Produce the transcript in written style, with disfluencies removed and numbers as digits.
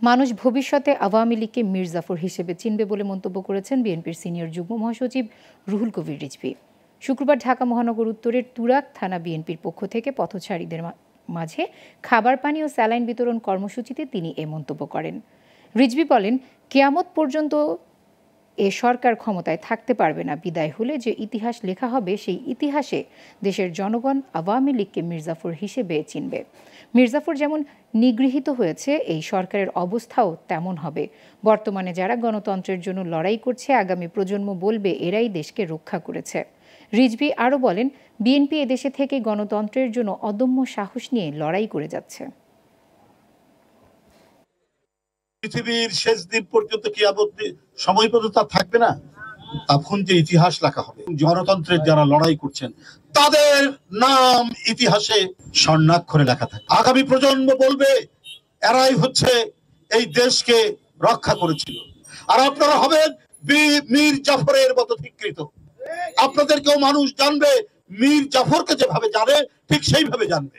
মানুষ ভবিষ্যতে আওয়ামী লীগকে মীর জাফর হিসেবে চিনবে বলে মন্তব্য করেছেন বিএনপির সিনিয়র যুগ্ম মহাসচিব রুহুল কবির রিজভী। শুক্রবার ঢাকা মহানগর উত্তরের তুরাগ থানা বিএনপির পক্ষ থেকে পথচারীদের মাঝে খাবার পানি ও স্যালাইন বিতরণ কর্মসূচিতে তিনি এ মন্তব্য করেন। রিজভী বলেন, কিয়ামত পর্যন্ত এ সরকার ক্ষমতায় থাকতে পারবে না। বিদায় হলে যে ইতিহাস লেখা হবে, সেই ইতিহাসে দেশের জনগণ আওয়ামী লীগকে মীর জাফর হিসেবে চিনবে। মীর জাফর যেমন নিগৃহীত হয়েছে, এই সরকারের অবস্থাও তেমন হবে। বর্তমানে যারা গণতন্ত্রের জন্য লড়াই করছে, আগামী প্রজন্ম বলবে এরাই দেশকে রক্ষা করেছে। রিজভী আরও বলেন, বিএনপি এদেশে থেকে গণতন্ত্রের জন্য অদম্য সাহস নিয়ে লড়াই করে যাচ্ছে। পৃথিবীর শেষ দিন পর্যন্ত কিয়ামত সময় পর্যন্ত থাকবে না, তখন যে ইতিহাস লেখা হবে, গণতন্ত্রের যারা লড়াই করছেন তাদের নাম ইতিহাসে স্বর্ণাক্ষরে লেখা থাকে। আগামী প্রজন্ম বলবে এরাই হচ্ছে এই দেশকে রক্ষা করেছিল। আর আপনারা হবেন মীর জাফরের মতো ধিকৃত। আপনাদেরকেও মানুষ জানবে, মীর জাফরকে যেভাবে জানে ঠিক সেইভাবে জানবে।